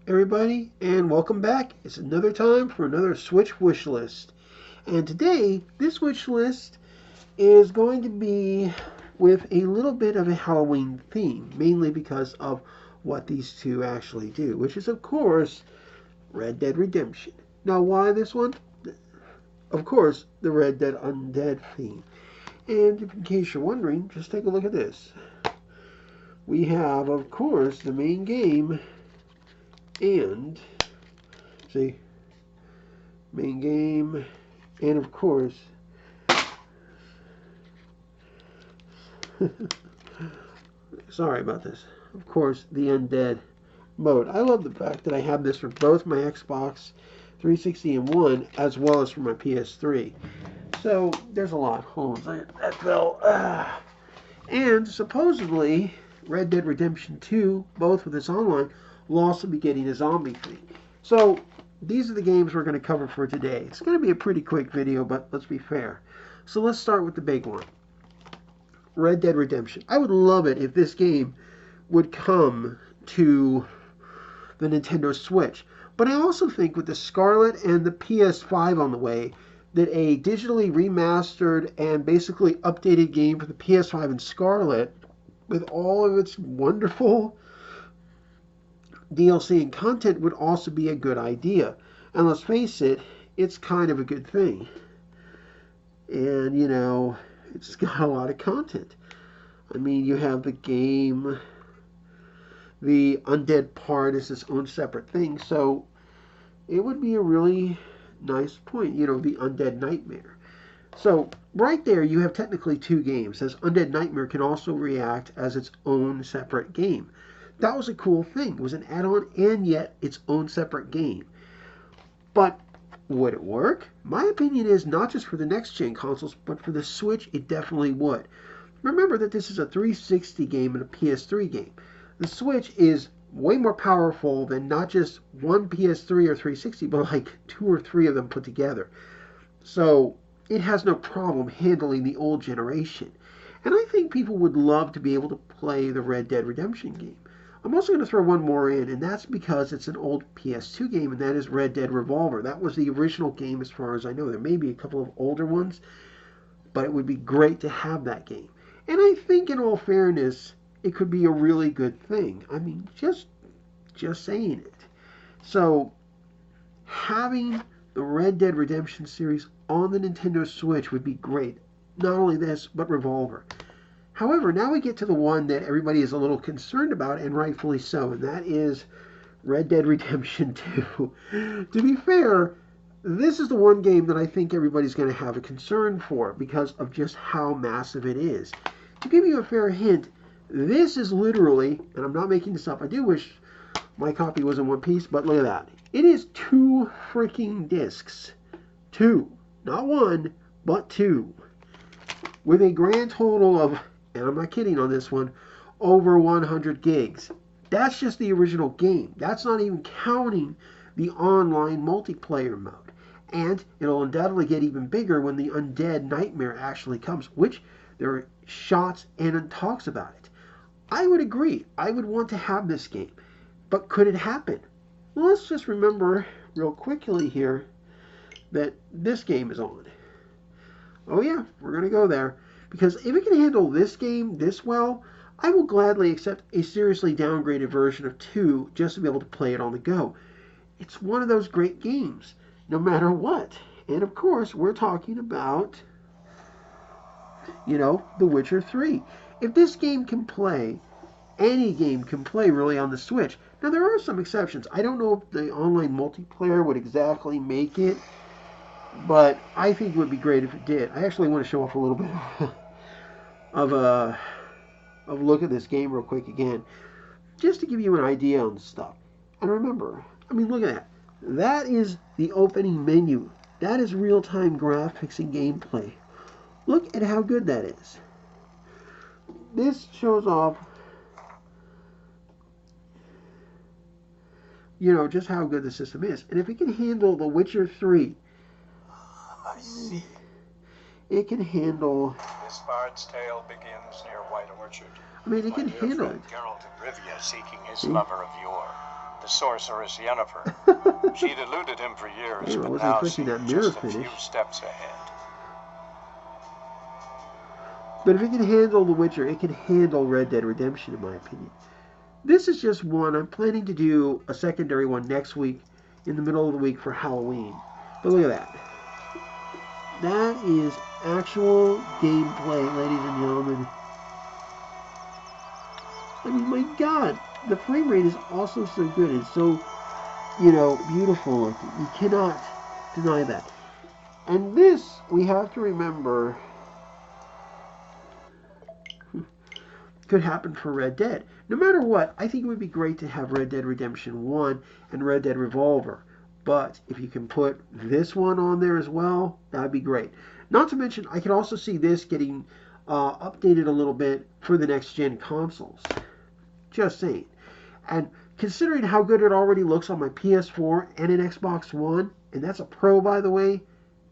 everybody, and welcome back. It's another time for another Switch wish list. And today, this wish list is going to be with a little bit of a Halloween theme, mainly because of what these two actually do, which is, of course, Red Dead Redemption. Now, why this one? Of course, the Red Dead Undead theme. And in case you're wondering, just take a look at this. We have, of course, the main game and see main game, and of course, sorry about this, of course, the undead mode. I love the fact that I have this for both my Xbox 360 and One, as well as for my PS3. So there's a lot. Hold on, that fell. And supposedly, Red Dead Redemption 2, both with its online, will also be getting a zombie thing. So these are the games we're going to cover for today. It's going to be a pretty quick video, but let's be fair. So let's start with the big one. Red Dead Redemption. I would love it if this game would come to the Nintendo Switch. But I also think with the Scarlet and the PS5 on the way, that a digitally remastered and basically updated game for the PS5 and Scarlet, with all of its wonderful DLC and content, would also be a good idea. And let's face it, it's kind of a good thing. And, it's got a lot of content. I mean, you have the game, the undead part is its own separate thing, so it would be a really nice point, the Undead Nightmare. So, right there, you have technically two games, as Undead Nightmare can also react as its own separate game. That was a cool thing. It was an add-on and yet its own separate game. But would it work? My opinion is not just for the next-gen consoles, but for the Switch, it definitely would. Remember that this is a 360 game and a PS3 game. The Switch is way more powerful than not just one PS3 or 360, but like two or three of them put together. So it has no problem handling the old generation. And I think people would love to be able to play the Red Dead Redemption game. I'm also going to throw one more in, and that's because it's an old PS2 game, and that is Red Dead Revolver. That was the original game as far as I know. There may be a couple of older ones, but it would be great to have that game. And I think, in all fairness, it could be a really good thing. I mean, just saying it. So, having the Red Dead Redemption series on the Nintendo Switch would be great. Not only this, but Revolver. However, now we get to the one that everybody is a little concerned about, and rightfully so, and that is Red Dead Redemption 2. To be fair, this is the one game that I think everybody's going to have a concern for because of just how massive it is. To give you a fair hint, this is literally, and I'm not making this up, I do wish my copy was in one piece, but look at that. It is 2 freaking discs. 2. Not 1, but 2. With a grand total of, and I'm not kidding on this one, over 100 gigs. That's just the original game. That's not even counting the online multiplayer mode. And it'll undoubtedly get even bigger when the Undead Nightmare actually comes, which there are shots and talks about it. I would agree. I would want to have this game. But could it happen? Well, let's just remember real quickly here that this game is on. Oh yeah, we're going to go there. Because if it can handle this game this well, I will gladly accept a seriously downgraded version of 2 just to be able to play it on the go. It's one of those great games, no matter what. And of course, we're talking about, The Witcher 3. If this game can play, any game can play really on the Switch. Now, there are some exceptions. I don't know if the online multiplayer would exactly make it, but I think it would be great if it did. I actually want to show off a little bit of a look at this game real quick again, just to give you an idea on stuff. And remember, I mean, look at that. That is the opening menu. That is real-time graphics and gameplay. Look at how good that is. This shows off, just how good the system is. And if it can handle The Witcher 3, I see. It can handle. This bard's tale begins near White Orchard. I mean, it can handle it. Geralt of Rivia seeking his lover of yore. the sorceress Yennefer. She'd eluded him for years, Damn, I but wasn't now expecting seemed that mirror just a finish. few steps ahead. But if it can handle The Witcher, it can handle Red Dead Redemption, in my opinion. This is just one. I'm planning to do a secondary one next week, in the middle of the week for Halloween. But look at that. That is actual gameplay, ladies and gentlemen. I mean, my God, the frame rate is also so good and so, beautiful. You cannot deny that. And this, we have to remember, could happen for Red Dead. No matter what, I think it would be great to have Red Dead Redemption 1 and Red Dead Revolver. But if you can put this one on there as well, that would be great. Not to mention, I can also see this getting updated a little bit for the next gen consoles. Just saying. And considering how good it already looks on my PS4 and an Xbox One, and that's a Pro, by the way,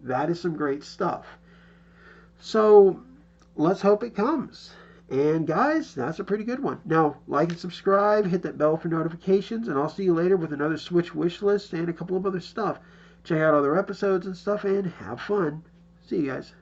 that is some great stuff. So let's hope it comes. And guys, that's a pretty good one. Now, like and subscribe, hit that bell for notifications, and I'll see you later with another Switch wish list and a couple of other stuff. Check out other episodes and stuff, and have fun. See you guys.